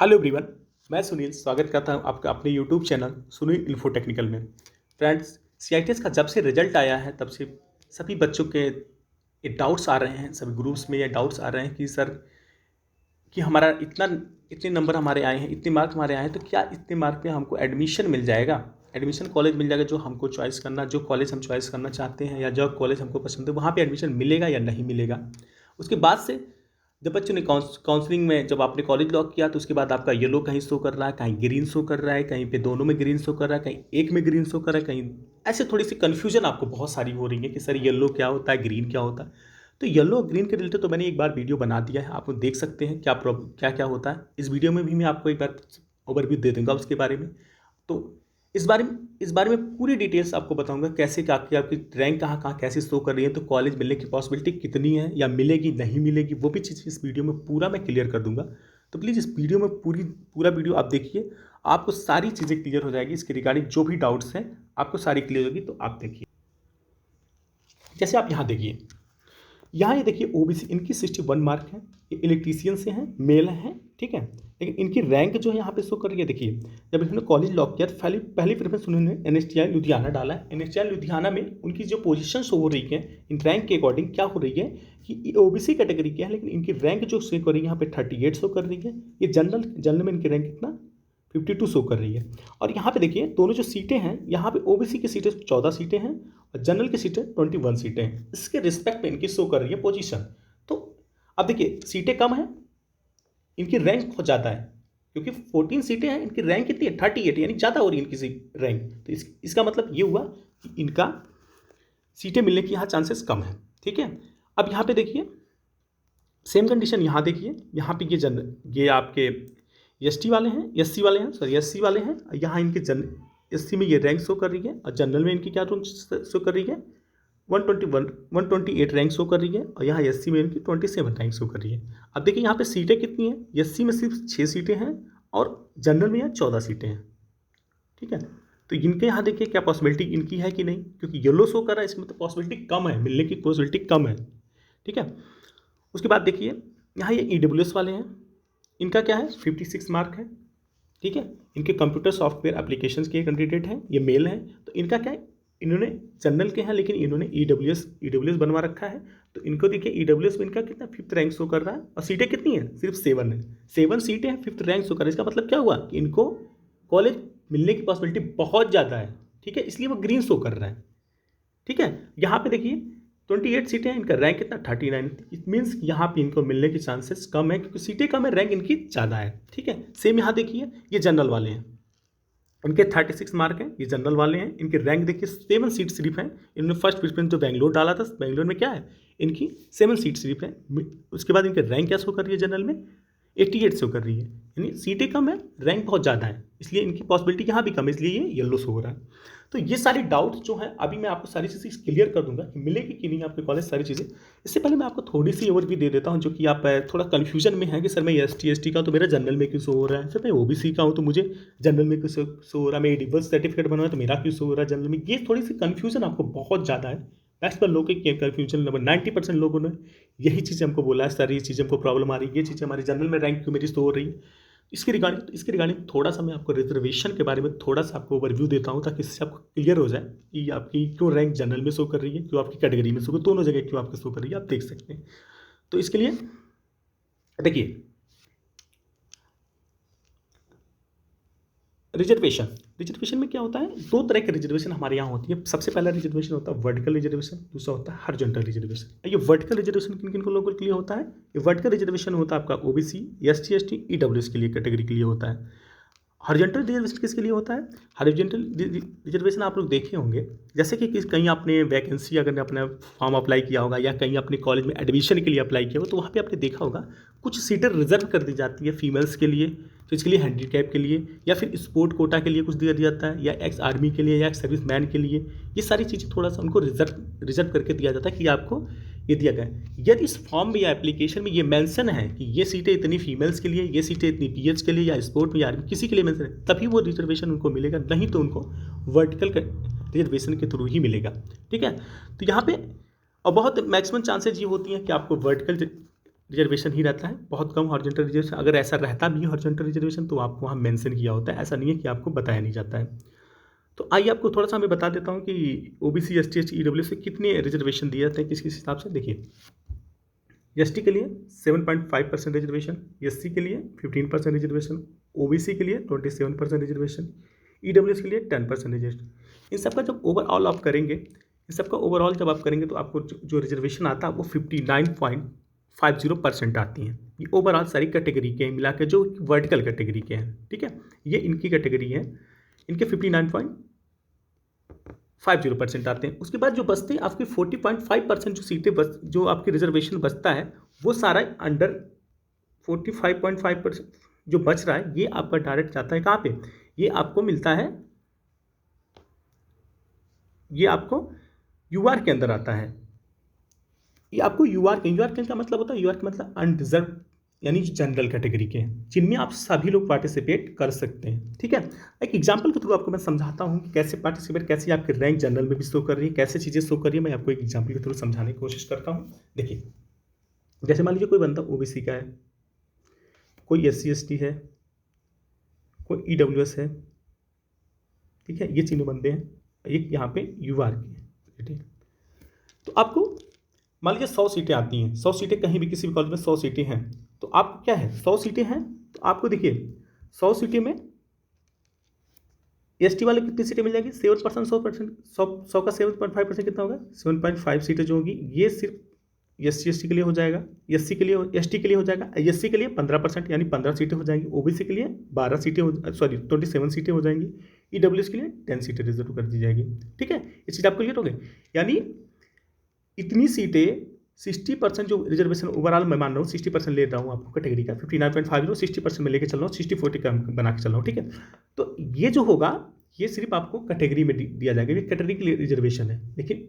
Hello everyone, मैं सुनील स्वागत करता हूं आपका अपने YouTube channel Sunil info technical में। फ्रेंड्स, सीआईटीएस का जब से रिजल्ट आया है तब से सभी बच्चों के ये डाउट्स आ रहे हैं, सभी ग्रुप्स में ये डाउट्स आ रहे हैं कि सर कि हमारा इतने नंबर हमारे आए हैं, इतने मार्क हमारे आए हैं, तो क्या इतने मार्क पे हमको एडमिशन मिल जाएगा, एडमिशन कॉलेज मिल जाएगा जो हमको चॉइस करना, जो कॉलेज हम चॉइस करना चाहते हैं या जो कॉलेज हमको पसंद है वहाँ पे एडमिशन मिलेगा या नहीं मिलेगा। उसके बाद से जब बच्चों ने काउंसलिंग में जब आपने कॉलेज लॉक किया तो उसके बाद आपका येलो कहीं शो कर रहा है, कहीं ग्रीन शो कर रहा है, कहीं पे दोनों में ग्रीन शो कर रहा है, कहीं एक में ग्रीन शो कर रहा है, कहीं ऐसे थोड़ी सी कन्फ्यूजन आपको बहुत सारी हो रही है कि सर येलो क्या होता है, ग्रीन क्या होता है। तो येलो और ग्रीन के रिलेटेड तो मैंने एक बार वीडियो बना दिया है, आप लोग देख सकते हैं क्या क्या क्या होता है। इस वीडियो में भी मैं आपको एक बार ओवरव्यू दे दूंगा उसके बारे में। तो इस बारे में पूरी डिटेल्स आपको बताऊंगा, कैसे क्या कि आपकी रैंक कहाँ कहाँ कैसे शो कर रही है, तो कॉलेज मिलने की पॉसिबिलिटी कितनी है या मिलेगी नहीं मिलेगी, वो भी चीज़ इस वीडियो में पूरा मैं क्लियर कर दूंगा। तो प्लीज़ इस वीडियो में पूरा वीडियो आप देखिए, आपको सारी चीज़ें क्लियर हो जाएगी। इसके रिगार्डिंग जो भी डाउट्स हैं आपको सारी क्लियर होगी, तो आप देखिए। जैसे आप यहाँ देखिए, यहाँ ये देखिए ओबीसी इनकी 61 मार्क है, ये इलेक्ट्रीशियन से हैं, मेल हैं, ठीक है। लेकिन इनकी रैंक जो है यहाँ पे शो कर रही है। देखिए, जब इन्होंने कॉलेज लॉक किया तो पहली प्रेफरेंस उन्होंने एनएसटीआई लुधियाना डाला है। एनएसटीआई लुधियाना में उनकी जो पोजीशन शो हो रही है इन रैंक के अकॉर्डिंग क्या हो रही है कि ओबीसी कैटेगरी के है, लेकिन इनकी रैंक जो शो कर रही है यहाँ पे 38 शो कर रही है। ये जनरल में इनकी रैंक कितना 52 शो कर रही है। और यहाँ पे देखिए दोनों जो सीटें हैं, यहाँ पे ओबीसी की सीटें 14 सीटें हैं और जनरल की सीटें 21 सीटें हैं। इसके रिस्पेक्ट में इनकी शो कर रही है पोजीशन। तो अब देखिए सीटें कम हैं, इनकी रैंक बहुत ज़्यादा है, क्योंकि 14 सीटें हैं, इनकी रैंक कितनी है 38, यानी ज़्यादा हो रही है इनकी रैंक। तो इसका मतलब ये हुआ कि इनका सीटें मिलने की यहाँ चांसेस कम है, ठीक है। अब यहाँ पे देखिए सेम कंडीशन यहाँ देखिए, यहाँ पे ये आपके एसटी वाले हैं, एससी वाले हैं, सॉरी एससी वाले हैं। यहाँ इनके एससी में ये रैंक शो कर रही है और जनरल में इनकी क्या रैंक शो कर रही है 128 रैंक शो कर रही है, और यहाँ एससी में इनकी 27 रैंक शो कर रही है। अब देखिए यहाँ पे सीटें कितनी हैं, एससी में सिर्फ 6 सीटें हैं और जनरल में यहाँ 14 सीटें हैं, ठीक है। तो इनके यहाँ देखिए क्या पॉसिबिलिटी इनकी है कि नहीं, क्योंकि येलो शो कर रहा है इसमें तो पॉसिबिलिटी कम है, मिलने की पॉसिबिलिटी कम है, ठीक है। उसके बाद देखिए यहाँ ये ईडब्ल्यूएस वाले हैं, इनका क्या है 56 मार्क है, ठीक है। इनके कंप्यूटर सॉफ्टवेयर एप्लीकेशंस के कैंडिडेट हैं, ये मेल हैं। तो इनका क्या है, इन्होंने जनरल के हैं लेकिन इन्होंने ईडब्ल्यूएस बनवा रखा है। तो इनको देखिए ईडब्ल्यूएस में इनका कितना 5th रैंक शो कर रहा है, और सीटें कितनी हैं सिर्फ 7 है, 7 सीटें हैं, 5th रैंक शो कर रहा है। इसका मतलब क्या हुआ कि इनको कॉलेज मिलने की पॉसिबिलिटी बहुत ज़्यादा है, ठीक है, इसलिए वो ग्रीन शो कर रहा है, ठीक है। यहाँ पे देखिए 28 सीटें हैं, इनका रैंक कितना 39, इट मीन्स यहाँ पे इनको मिलने के चांसेस कम है, क्योंकि सीटें कम है, रैंक इनकी ज़्यादा है, ठीक है। सेम यहाँ देखिए ये जनरल वाले हैं, इनके 36 मार्क हैं, ये जनरल वाले हैं। इनके रैंक देखिए 7 सीट सिर्फ हैं। इन्होंने फर्स्ट प्रेफरेंस जो बेंगलोर डाला था, बेंगलोर में क्या है इनकी 7 सीट सिर्फ है। उसके बाद इनके रैंक क्या शो कर रही है जनरल में 88 शो कर रही है, यानी सीटें कम है, रैंक बहुत ज़्यादा है, इसलिए इनकी पॉसिबिलिटी यहाँ भी कम है, इसलिए ये येलो शो हो रहा है। तो ये सारी डाउट्स जो हैं अभी मैं आपको सारी चीज़ें क्लियर कर दूंगा कि मिलेगी कि नहीं आपके कॉलेज सारी चीज़ें। इससे पहले मैं आपको थोड़ी सी ओवरव्यू दे देता हूँ, जो कि आप थोड़ा कन्फ्यूजन में है कि सर मैं एसटी का तो मेरा जनरल में क्यों शो हो रहा है, सर मैं ओबीसी का हूँ तो मुझे जनरल में क्यों शो हो रहा है, मैं डिवर्स सर्टिफिकेट बनवाया तो मेरा क्यों शो हो रहा है जनरल में। ये थोड़ी सी कन्फ्यूजन आपको बहुत ज़्यादा है, मैक्सिमम लोगों की कन्फ्यूजन लगभग 90% लोगों ने यही चीज़ हमको बोला है, सर ये चीज़ हमको प्रॉब्लम आ रही है, ये चीज़ हमारी जनरल में रैंक क्यों मेरी शो हो रही है। इसके रिगार्डिंग थोड़ा सा मैं आपको रिजर्वेशन के बारे में थोड़ा सा आपको ओवरव्यू देता हूँ, ताकि इससे आपको क्लियर हो जाए कि आपकी क्यों रैंक जनरल में शो कर रही है, क्यों आपकी कैटेगरी में शो कर, दोनों जगह क्यों आपको शो कर रही है, आप देख सकते हैं। तो इसके लिए देखिए रिजर्वेशन में क्या होता है, 2 तरह के रिजर्वेशन हमारे यहाँ होती है। सबसे पहला रिजर्वेशन होता है वर्टिकल रिजर्वेशन, दूसरा होता है हॉरिजॉन्टल रिजर्वेशन। ये वर्टिकल रिजर्वेशन किन किन लोगों के लिए होता है, ये वर्टिकल रिजर्वेशन होता है आपका ओबीसी, एसटी, ईडब्ल्यूएस के लिए कैटेगरी के लिए होता है। हॉरिजॉन्टल रिजर्वेशन किसके लिए होता है, हॉरिजॉन्टल रिजर्वेशन आप लोग देखे होंगे, जैसे कि कहीं आपने वैकेंसी अगर अपना फॉर्म अप्लाई किया होगा या कहीं अपने कॉलेज में एडमिशन के लिए अप्लाई किया होगा, तो वहाँ पे आपने देखा होगा कुछ सीटें रिजर्व कर दी जाती है फीमेल्स के लिए, तो इसके लिए हैंडीकैप के लिए या फिर स्पोर्ट कोटा के लिए कुछ दिया जाता है, या एक्स आर्मी के लिए या एक्स सर्विस मैन के लिए। ये सारी चीज़ें थोड़ा सा उनको रिजर्व करके दिया जाता है कि आपको ये दिया गया है। यदि इस फॉर्म में या एप्लीकेशन में ये मेंशन है कि ये सीटें इतनी फीमेल्स के लिए, ये सीटें इतनी पीएच के लिए या स्पोर्ट में या आर्मी किसी के लिए मेंशन है, तभी वो रिजर्वेशन उनको मिलेगा, नहीं तो उनको वर्टिकल रिजर्वेशन के थ्रू ही मिलेगा, ठीक है। तो यहाँ पे और बहुत मैक्सिमम चांसेज ये होती हैं कि आपको वर्टिकल रिजर्वेशन ही रहता है, बहुत कम हॉरिजॉन्टल रिजर्वेशन। अगर ऐसा रहता भी है हॉरिजॉन्टल रिजर्वेशन तो आपको वहाँ मेंशन किया होता है, ऐसा नहीं है कि आपको बताया नहीं जाता है। तो आइए आपको थोड़ा सा मैं बता देता हूँ कि ओबीसी, एसटी, एससी, ईडब्ल्यूएस से कितने रिजर्वेशन दिए जाते हैं, किस किस हिसाब से। देखिए, एसटी के लिए 7.5% रिजर्वेशन, एससी के लिए 15% रिजर्वेशन, ओबीसी के लिए 27% रिजर्वेशन, ईडब्ल्यूएस के लिए 10% रिजर्वेशन। इन सबका जब ओवरऑल आप करेंगे, इन सबका ओवरऑल जब आप करेंगे तो आपको जो रिजर्वेशन आता है वो 59.50% आती हैं। ये ओवरऑल सारी कैटेगरी के मिला के जो वर्टिकल कैटेगरी के हैं, ठीक है, ये इनकी कैटेगरी है, इनके 59.50% आते हैं। उसके बाद जो बचते हैं आपकी 40.5% जो सीटें जो आपकी रिजर्वेशन बचता है वो सारा अंडर 45.5% जो बच रहा है ये आपका डायरेक्ट जाता है कहाँ पे, ये आपको मिलता है, ये आपको यूआर के अंदर आता है। ये आपको यूआर के क्या मतलब होता है, यूआर का मतलब अनरिजर्व, यानी जनरल कैटेगरी के हैं, जिनमें आप सभी लोग पार्टिसिपेट कर सकते हैं, ठीक है। एक एग्जांपल के थ्रू आपको मैं समझाता हूँ कि कैसे पार्टिसिपेट, कैसे आपकी रैंक जनरल में भी शो कर रही है, कैसे चीज़ें शो कर रही है। मैं आपको एक एग्जांपल के थ्रू समझाने की कोशिश करता हूँ। देखिए, जैसे मान लीजिए कोई बंदा ओबीसी का है, कोई एससी एसटी है, कोई ईडब्ल्यूएस है, ठीक है, ये तीनों बंदे हैं, एक यहाँ पे यूआर की है, ठीक है। तो आपको मान लीजिए 100 सीटें आती हैं, 100 सीटें कहीं भी किसी भी कॉलेज में 100 सीटें हैं, तो आपको क्या है, 100 सीटें हैं तो आपको देखिए 100 सीटें में एसटी वाले कितनी सीटें मिल जाएगी, 7%, 100%, 100 का 7.5% कितना होगा, 7.5 सीटें जो होगी ये सिर्फ एससी एसटी के लिए हो जाएगा, एससी के लिए, एसटी के लिए हो जाएगा, एससी के लिए 15% यानी 15 सीटें हो जाएंगी, ओबीसी के लिए 12 सीटें 27 सीटें हो जाएंगी, ईडब्ल्यूएस के लिए 10 सीटें रिजर्व कर दी जाएगी, ठीक है। ये चीज़ आपको क्लियर हो गई, यानी इतनी सीटें 60% जो रिजर्वेशन ओवरऑल मैं मान रहा हूँ 60% ले रहा हूँ आपको कैटेगरी का, 59.50 60% में लेके चल रहा हूँ, 60-40 का बना के चल रहा हूँ, ठीक है। तो ये जो होगा ये सिर्फ आपको कैटेगरी में दिया जाएगा, ये कैटेगरी के लिए रिजर्वेशन है। लेकिन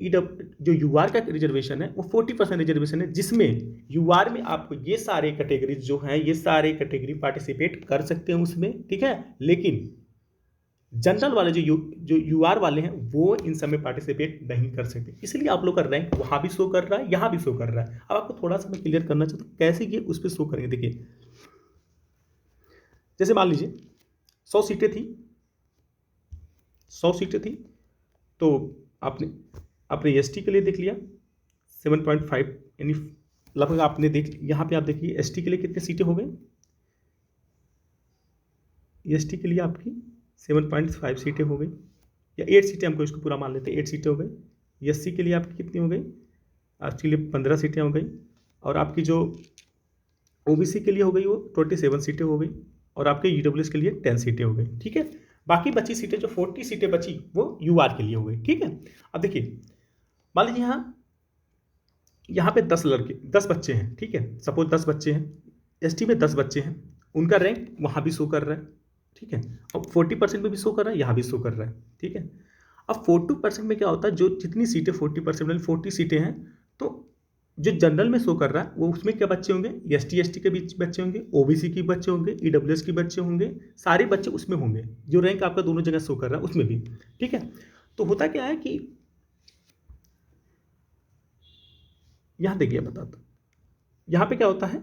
जो यूआर का रिजर्वेशन है वो 40% रिजर्वेशन है, जिसमें यूआर में आपको ये सारे कैटेगरीज जो हैं ये सारे कैटेगरी पार्टिसिपेट कर सकते हैं उसमें, ठीक है। लेकिन जनरल वाले जो यूआर वाले हैं वो इन सब में पार्टिसिपेट नहीं कर सकते, इसलिए आप लोग का रैंक वहाँ भी शो कर रहा है, यहाँ भी शो कर रहा है। अब आपको थोड़ा सा मैं क्लियर करना चाहता हूँ कैसे ये उस पर शो करेंगे। देखिए, जैसे मान लीजिए 100 सीटें थी, 100 सीटें थी, तो आपने एसटी के लिए देख लिया 7.5, यानी लगभग आपने देख, यहाँ पे आप देखिए एसटी के लिए कितनी सीटें हो गई, एसटी के लिए आपकी 7.5 सीटें हो गई, या 8 सीटें, हमको इसको पूरा मान लेते हैं, 8 सीटें हो गई। एससी के लिए आपकी कितनी हो गई, आपके लिए 15 सीटें हो गई, और आपकी जो ओबीसी के लिए हो गई वो 27 सीटें हो गई, और आपके ईडब्ल्यूएस के लिए 10 सीटें हो गई, ठीक है। बाकी बची सीटें जो 40 सीटें बची वो यूआर के लिए हो गई, ठीक है। अब देखिए, मान लीजिए यहाँ पे 10 बच्चे हैं, ठीक है, सपोज 10 बच्चे हैं, एसटी में 10 बच्चे हैं, उनका रैंक वहाँ भी शो कर रहा है, ठीक है। अब 40% में भी शो कर रहा है, यहाँ भी शो कर रहा है, ठीक है। अब 40% में क्या होता है, जो जितनी सीटें 40% में 40 सीटें हैं, तो जो जनरल में शो कर रहा है वो उसमें क्या बच्चे होंगे, एसटी के बीच बच्चे होंगे, ओबीसी के बच्चे होंगे, ईडब्ल्यूएस के बच्चे होंगे, सारे बच्चे उसमें होंगे, जो रैंक आपका दोनों जगह शो कर रहा है उसमें भी, ठीक है। तो होता क्या है कि यहाँ देखिए बताता हूँ, यहाँ पे क्या होता है,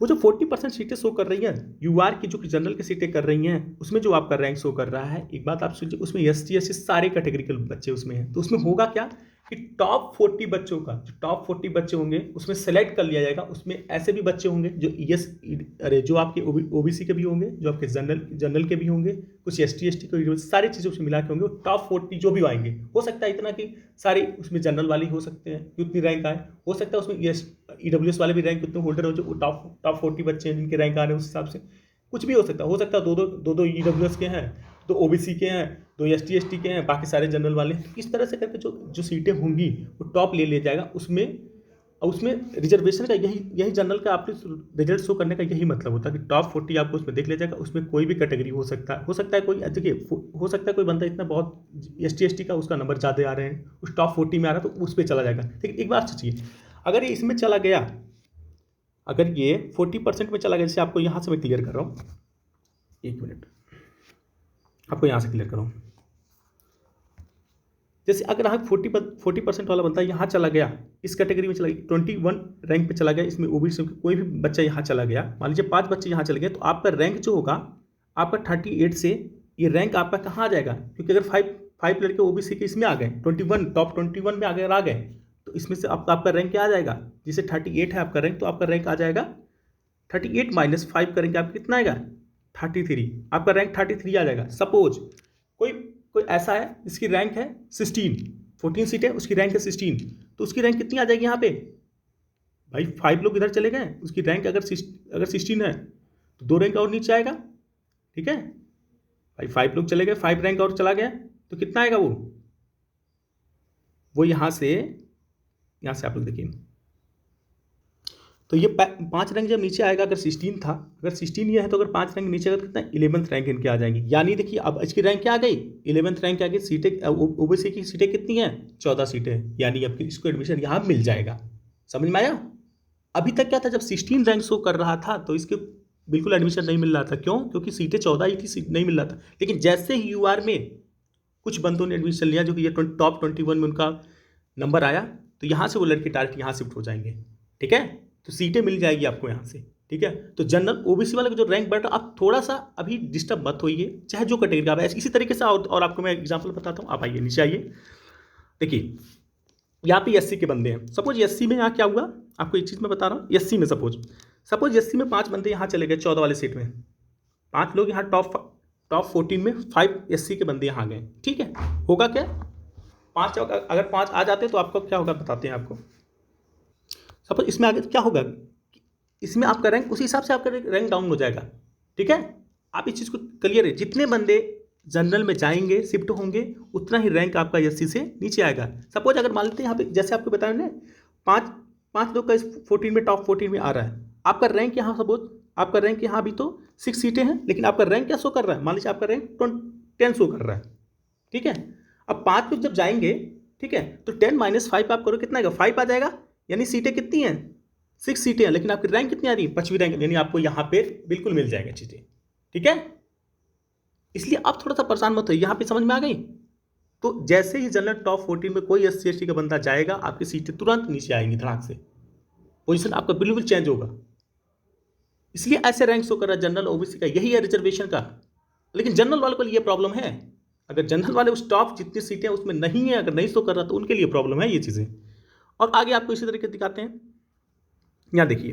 वो जो 40% सीटें शो कर रही है यूआर की, जो कि जनरल की सीटें कर रही हैं, उसमें जो आपका रैंक शो कर रहा है, एक बात आप सुनिए, उसमें एसटी एससी सारे कैटेगरी के बच्चे उसमें हैं। तो उसमें होगा क्या कि टॉप 40 बच्चों का, जो टॉप 40 बच्चे होंगे उसमें सेलेक्ट कर लिया जाएगा। उसमें ऐसे भी बच्चे होंगे जो जो आपके ओबीसी के भी होंगे, जो आपके जनरल के भी होंगे, कुछ एसटी के, सारी चीज़ें उसमें मिला के होंगे। टॉप 40 जो भी आएंगे, हो सकता है इतना कि सारे उसमें जनरल वाले हो सकते हैं कि उतनी रैंक आए, हो सकता है उसमें ईडब्ल्यूएस वाले भी रैंक उतने होल्डर हो, जो टॉप 40 बच्चे हैं जिनके रैंक आ रहे हैं, उस हिसाब से कुछ भी हो सकता है दो ईडब्ल्यूएस के हैं, 2 ओबीसी के हैं, 2 एसटी के हैं, बाकी सारे जनरल वाले। इस तरह से करके जो सीटें होंगी वो टॉप ले लिया जाएगा उसमें। और उसमें रिजर्वेशन का यही जनरल का आपके रिजल्ट शो करने का यही मतलब होता है कि टॉप 40 आपको उसमें देख लिया जाएगा। उसमें कोई भी कैटेगरी हो सकता है कोई, देखिए हो सकता है कोई बंदा इतना बहुत एसटी का उसका नंबर ज़्यादा आ रहे हैं, उस टॉप 40 में आ रहा है, तो उस पर चला जाएगा। ठीक है, एक बात सोचिए, अगर ये इसमें चला गया, अगर ये 40% में चला गया, जैसे आपको यहाँ से मैं क्लियर कर रहा हूँ, 1 मिनट आपको यहाँ से क्लियर कर रहा हूँ। जैसे अगर आप 40% वाला बंदा यहाँ चला गया, इस कैटेगरी में चला गया, 21 रैंक पे चला गया, इसमें ओबीसी कोई भी बच्चा यहाँ चला गया, मान लीजिए 5 बच्चे यहाँ चले गए, तो आपका रैंक जो होगा आपका 38 से ये रैंक आपका कहाँ आ जाएगा, क्योंकि अगर 5 लड़के ओबीसी के इसमें आ गए, 21 टॉप 21 में अगर आ गए, तो इसमें से आपका रैंक क्या आ जाएगा, जिसे 38 है आपका रैंक, तो आपका रैंक आ जाएगा 38 माइनस 5 करेंगे आपका कितना आएगा 33, आपका रैंक 33 आ जाएगा। सपोज कोई कोई ऐसा है जिसकी रैंक है 16, 14 सीट है, उसकी रैंक है 16, तो उसकी रैंक कितनी आ जाएगी यहाँ पे भाई, 5 लोग इधर चले गए, उसकी रैंक अगर 16 है तो 2 रैंक और नीचे आएगा, ठीक है भाई, 5 लोग चले गए, 5 रैंक और चला गया, तो कितना आएगा वो यहाँ से आप लोग देखिए, तो ये 5 रैंक जब नीचे आएगा, अगर 16 था, अगर 16 ये है, तो अगर 5 रैंक नीचे आएगा तो कितना 11th रैंक इनके आ जाएंगे। यानी देखिए अब इसकी रैंक क्या आ गई, 11th रैंक आ गई। सीटें ओबीसी की सीटें कितनी हैं, 14 सीटें, यानी अब इसको एडमिशन यहाँ मिल जाएगा। समझ में आया। अभी तक क्या था, जब 16 रैंक शो कर रहा था तो इसके बिल्कुल एडमिशन नहीं मिल रहा था। क्यों, क्योंकि सीटें 14 ही थी, नहीं मिल रहा था। लेकिन जैसे ही यूआर में कुछ बंदों ने एडमिशन लिया, जो कि ये टॉप 21 में उनका नंबर आया, तो यहाँ से वो लड़के डायरेक्ट यहाँ शिफ्ट हो जाएंगे, ठीक है, तो सीटें मिल जाएगी आपको यहाँ से, ठीक है। तो जनरल ओबीसी वाले का जो रैंक बढ़ रहा, आप थोड़ा सा अभी डिस्टर्ब मत होइए, चाहे जो कैटेगरी का आप। इसी तरीके से और आपको मैं एग्जांपल बताता हूँ। आप आइए नीचे आइए, देखिए यहाँ पे एससी के बंदे हैं। सपोज एससी में यहाँ क्या हुआ, आपको एक चीज़ मैं बता रहा हूँ। एससी में सपोज एससी में 5 बंदे यहाँ चले गए 14 वाले सीट में, 5 लोग यहाँ टॉप 14 में 5 एससी के बंदे यहाँ गए, ठीक है। होगा क्या, 5 अगर 5 आ जाते हैं तो आपको क्या होगा बताते हैं आपको। सपोज इसमें आगे क्या होगा, इसमें आपका रैंक उसी हिसाब से आपका रैंक डाउन हो जाएगा, ठीक है। आप इस चीज़ को क्लियर है, जितने बंदे जनरल में जाएंगे, शिफ्ट होंगे, उतना ही रैंक आपका एससी से नीचे आएगा। सपोज अगर मान लेते हैं यहाँ पे, जैसे आपको बताया ना, 5 लोग का इस 14 में टॉप 14 में आ रहा है, आपका रैंक यहाँ, सपोज आपका रैंक यहाँ अभी तो 6 सीटें हैं, लेकिन आपका रैंक क्या शो कर रहा है, मान लीजिए आपका रैंक 10 शो कर रहा है, ठीक है। अब 5 लोग जब जाएंगे, ठीक है, तो 10 माइनस 5 आप करो, कितना आएगा, 5 आ जाएगा। यानी सीटें कितनी हैं, 6 सीटें हैं, लेकिन आपकी रैंक कितनी आ रही है, 5वीं रैंक, यानी आपको यहाँ पे बिल्कुल मिल जाएगा चीज़ें, ठीक है। इसलिए आप थोड़ा सा परेशान मत हो, यहाँ पे समझ में आ गई। तो जैसे ही जनरल टॉप 14 में कोई एससी एसटी का बंदा जाएगा, आपकी सीटें तुरंत नीचे आएंगी धड़ाक से, पोजीशन आपका बिल्कुल चेंज होगा। इसलिए ऐसे रैंक शो कर रहा है जनरल ओबीसी का, यही है रिजर्वेशन का। लेकिन जनरल वालों को लिए प्रॉब्लम है, अगर जनरल वाले उस टॉप जितनी सीटें उसमें नहीं है, अगर नहीं शो कर रहा, तो उनके लिए प्रॉब्लम है ये चीज़ें। और आगे आपको इसी तरीके दिखाते हैं। यहाँ देखिए,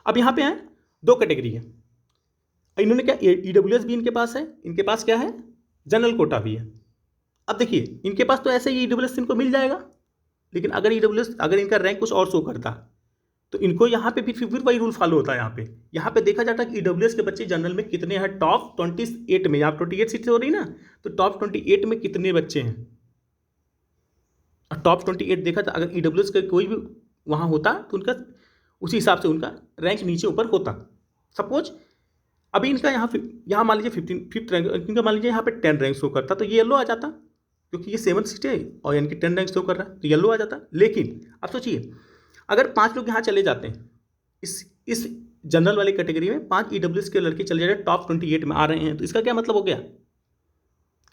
अब यहाँ पे हैं 2 कैटेगरी है। इन्होंने क्या, ईडब्ल्यूएस भी इनके पास है, इनके पास क्या है, जनरल कोटा भी है। अब देखिए इनके पास तो ऐसे ही ईडब्ल्यूएस इनको मिल जाएगा, लेकिन अगर ईडब्ल्यूएस, अगर इनका रैंक कुछ और शो करता, तो इनको यहाँ पे फिर वही रूल फॉलो होता है। यहाँ पे देखा जाता है कि ईडब्ल्यूएस के बच्चे जनरल में कितने हैं, टॉप 28 में, आप 28 सीटें हो रही ना, तो टॉप 28 में कितने बच्चे हैं। और टॉप 28 देखा था, अगर ईडब्ल्यूएस का कोई भी वहाँ होता तो उनका उसी हिसाब से उनका रैंक नीचे ऊपर होता। सपोज अभी इनका यहाँ मान लीजिए 5th रैंक, इनका मान लीजिए यहाँ पे 10 रैंक शो करता, तो ये येलो आ जाता, क्योंकि ये 7 सीटें है और इनकी 10 रैंक शो कर रहा है, तो येलो आ जाता। लेकिन अब सोचिए, अगर 5 लोग यहाँ चले जाते हैं, इस जनरल वाली कैटेगरी में 5 ईडब्ल्यूएस के लड़के चले जाते, टॉप 28 में आ रहे हैं, तो इसका क्या मतलब हो गया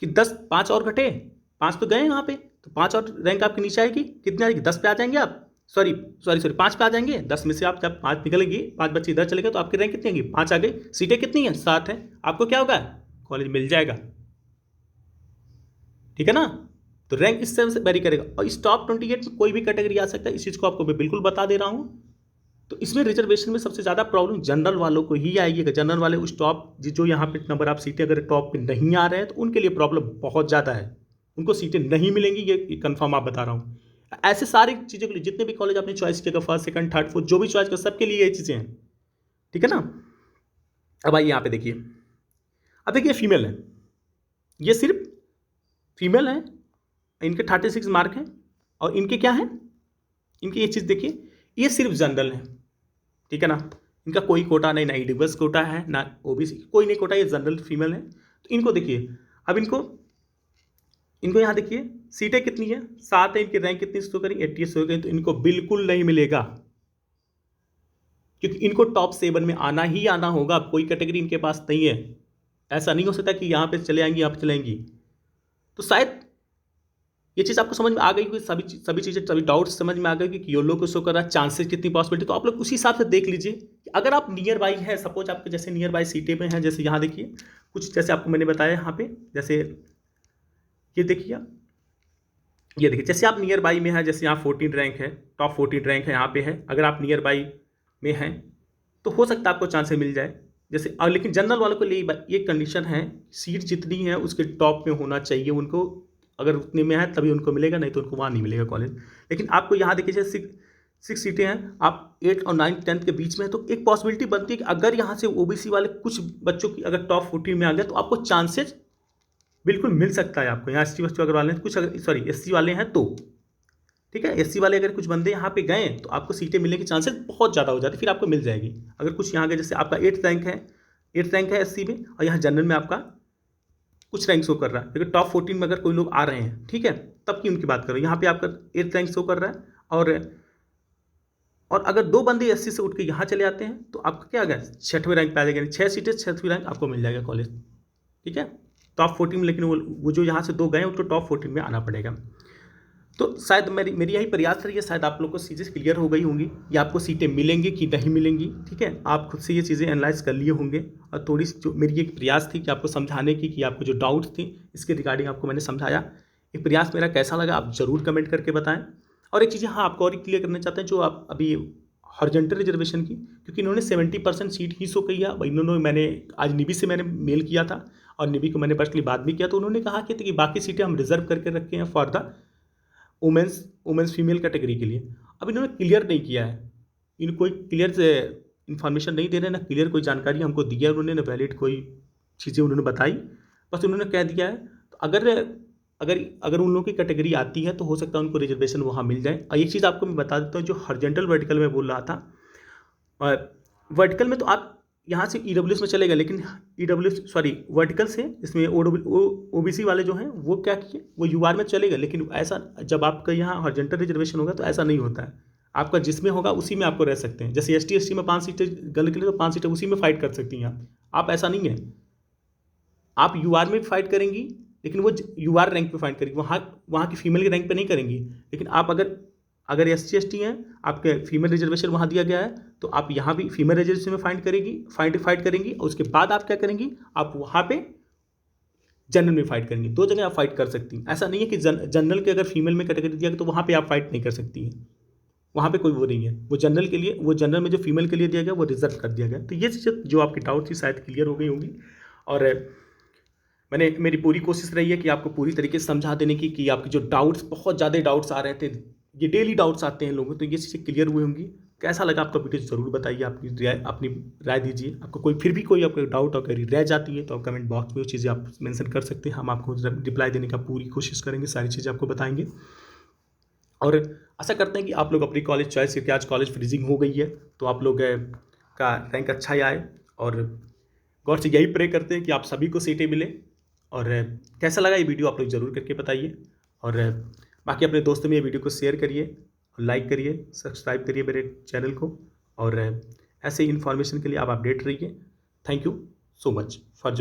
कि 5 और घटे, 5 तो गए यहाँ पे, तो 5 और रैंक आपके नीचे आएगी, कितनी आएगी, 10 पे आ जाएंगे आप, सॉरी 5 पे आ जाएंगे। 10 में से आप जब 5 निकलेंगी, 5 बच्चे इधर चले गए, तो आपकी रैंक कितनी आएगी, 5 आ गई। सीटें कितनी हैं, 7 हैं, आपको क्या होगा, कॉलेज मिल जाएगा, ठीक है ना। तो रैंक इस तरह से वेरी करेगा। और इस टॉप 28 में कोई भी कैटेगरी आ सकता है, इस चीज़ को आपको मैं बिल्कुल बता दे रहा हूँ। तो इसमें रिजर्वेशन में सबसे ज़्यादा प्रॉब्लम जनरल वालों को ही आएगी। जनरल वाले उस टॉप जो यहाँ पे नंबर आप सीटें अगर टॉप पे नहीं आ रहे हैं, तो उनके लिए प्रॉब्लम बहुत ज़्यादा है, उनको सीटें नहीं मिलेंगी, ये कंफर्म आप बता रहा हूँ। ऐसे सारी चीज़ों के लिए जितने भी कॉलेज आपने चॉइस किया, फर्स्ट सेकंड थर्ड फोर्थ जो भी चॉइस कर, सबके लिए ये चीज़ें हैं, ठीक है ना। अब आइए यहाँ पे देखिए, अब देखिए फीमेल है, ये सिर्फ फीमेल है, इनके 36 मार्क हैं, और इनके क्या है, इनकी ये चीज़ देखिए, ये सिर्फ जनरल है, ठीक है ना। इनका कोई कोटा नहीं, ना ईडब्ल्यूएस कोटा है, ना ओबीसी, कोई नहीं कोटा, ये जनरल फीमेल है। तो इनको देखिए, अब इनको यहाँ देखिए सीटें कितनी है, 7 है, इनकी रैंक कितनी शो करें, 88 हो गई, तो इनको बिल्कुल नहीं मिलेगा, क्योंकि इनको टॉप 7 में आना ही आना होगा। कोई कैटेगरी इनके पास नहीं है, ऐसा नहीं हो सकता कि यहाँ पे चले आएंगी, यहाँ पे चलेंगी। तो शायद ये चीज़ आपको समझ में आ गई कि सभी चीज़ें, सभी डाउट्स समझ में आ गए कि योलो को शो कर रहा है, चांसेस कितनी पॉसिबिलिटी, तो आप लोग उसी हिसाब से देख लीजिए कि अगर आप नियर बाई है, सपोज आपके जैसे नियर बाई सीटें में हैं, जैसे यहाँ देखिए कुछ जैसे आपको मैंने बताया यहाँ पे, जैसे ये देखिए, ये देखिए जैसे आप नियर बाई में है, जैसे यहाँ 14 रैंक है, टॉप 14 रैंक है यहाँ पे है, अगर आप नियर बाई में हैं तो हो सकता है आपको चांसेस मिल जाए जैसे। और लेकिन जनरल वालों के लिए ये कंडीशन है, सीट जितनी है उसके टॉप में होना चाहिए उनको, अगर उतने में है तभी उनको मिलेगा, नहीं तो उनको वहाँ नहीं मिलेगा कॉलेज। लेकिन आपको यहाँ देखिए जैसे 6 सीटें हैं, आप 8 और 9 10 के बीच में है, तो एक पॉसिबिलिटी बनती है कि अगर यहाँ से ओबीसी वाले कुछ बच्चों की अगर टॉप 14 में आ गया तो आपको चांसेस बिल्कुल मिल सकता है आपको। यहाँ एसटी बच्चों अगर वाले हैं कुछ, अगर सॉरी एससी वाले हैं तो ठीक है, एससी वाले अगर कुछ बंदे यहाँ पे गए तो आपको सीटें मिलने की चांसेस बहुत ज़्यादा हो जाती है, फिर आपको मिल जाएगी। अगर कुछ यहाँ के जैसे आपका 8 रैंक है एससी में, और यहाँ जनरल में आपका कुछ रैंक शो कर रहा है, लेकिन टॉप 14 में अगर कोई लोग आ रहे हैं, ठीक है, तब की उनकी बात करो, यहाँ पे आपका 8 रैंक शो कर रहा है, और अगर 2 बंदे एससी से उठ के यहाँ चले आते हैं तो आपका क्या आ गया, 6वें रैंक पे आ जाएगा, 6 सीटें 6वीं रैंक आपको मिल जाएगा कॉलेज, ठीक है, टॉप 14 में। लेकिन वो जो यहाँ से 2 गए उनको टॉप 14 में आना पड़ेगा। तो शायद मेरी यही प्रयास रही है, शायद आप लोग को चीज़ें क्लियर हो गई होंगी कि आपको सीटें मिलेंगी कि नहीं मिलेंगी, ठीक है, आप खुद से ये चीज़ें एनालाइज कर लिए होंगे। और थोड़ी सी जो मेरी एक प्रयास थी कि आपको समझाने की, कि आपको जो डाउट्स थी इसके रिगार्डिंग आपको मैंने समझाया। ये प्रयास मेरा कैसा लगा आप ज़रूर कमेंट करके बताएं। और एक चीज़ हाँ आपको और क्लियर करना चाहते हैं, जो आप अभी हॉरिजॉन्टल रिजर्वेशन की, क्योंकि इन्होंने 70% सीट ही शो की है। इन्होंने, मैंने आज निबी से मैंने मेल किया था और निबी को मैंने पर्सनली बात भी किया, तो उन्होंने कहा कि बाकी सीटें हम रिजर्व करके रखे हैं for the women's female category के लिए। अब इन्होंने क्लियर नहीं किया है, इन कोई क्लियर से इन्फॉर्मेशन नहीं दे रहे, ना क्लियर कोई जानकारी हमको दी है उन्होंने, ना वैलिड कोई चीज़ें उन्होंने बताई, बस उन्होंने कह दिया है। तो अगर उन लोगों की कैटेगरी आती है तो हो सकता है उनको रिजर्वेशन वहाँ मिल जाए। और एक चीज़ आपको मैं बता देता हूँ, जो हॉरिजॉन्टल वर्टिकल में बोल रहा था, वर्टिकल में तो आप यहाँ से ईडब्ल्यूएस में चलेगा, लेकिन वर्टिकल से इसमें ओबीसी वाले जो हैं वो क्या किए, वो यूआर में चलेगा। लेकिन ऐसा जब आपका यहाँ हॉरिजॉन्टल रिजर्वेशन होगा तो ऐसा नहीं होता है, आपका जिसमें होगा उसी में आपको रह सकते हैं। जैसे एसटी में 5 सीटें गल के लिए तो 5 सीटें उसी में फाइट कर सकती हैं आप ऐसा नहीं है, आप यूआर में भी फाइट करेंगी, लेकिन वो यूआर रैंक पे फाइट करेंगी, वहाँ की फीमेल के रैंक पे नहीं करेंगी। लेकिन आप अगर SC/ST हैं, आपके फीमेल रिजर्वेशन वहाँ दिया गया है, तो आप यहाँ भी फीमेल रिजर्वेशन में फाइट करेंगी, और उसके बाद आप क्या करेंगी, आप वहाँ पे जनरल में फाइट करेंगी। 2 जगह आप फाइट कर सकती हैं। ऐसा नहीं है कि जनरल के अगर फीमेल में कैटेगरी दिया गया तो वहाँ पे आप फाइट नहीं कर सकती हैं, वहाँ पे कोई वो नहीं है। वो जनरल में जो फीमेल के लिए दिया गया वो रिजर्व कर दिया गया। तो ये चीज़ जो आपकी डाउट थी शायद क्लियर हो गई होंगी, और मेरी पूरी कोशिश रही है कि आपको पूरी तरीके से समझा देने की, कि आपके जो डाउट्स, बहुत ज़्यादा डाउट्स आ रहे थे, ये डेली डाउट्स आते हैं लोगों, तो ये चीज़ें क्लियर हुई होंगी। कैसा लगा आपका वीडियो ज़रूर बताइए, अपनी राय दीजिए। आपको कोई आपका डाउट अगर रह जाती है तो आप कमेंट बॉक्स में वो चीज़ें आप मेंशन कर सकते हैं, हम आपको रिप्लाई देने का पूरी कोशिश करेंगे, सारी चीज़ें आपको बताएंगे। और आशा करते हैं कि आप लोग अपनी कॉलेज चॉइस, क्योंकि आज कॉलेज फ्रीजिंग हो गई है, तो आप लोग का रैंक अच्छा ही आए, और गॉड से यही प्रे करते हैं कि आप सभी को सीटें मिले। और कैसा लगा ये वीडियो आप लोग ज़रूर करके बताइए, और बाकी अपने दोस्तों में ये वीडियो को शेयर करिए, लाइक करिए, सब्सक्राइब करिए मेरे चैनल को, और ऐसे ही इन्फॉर्मेशन के लिए आप अपडेट रहिए। Thank you so much for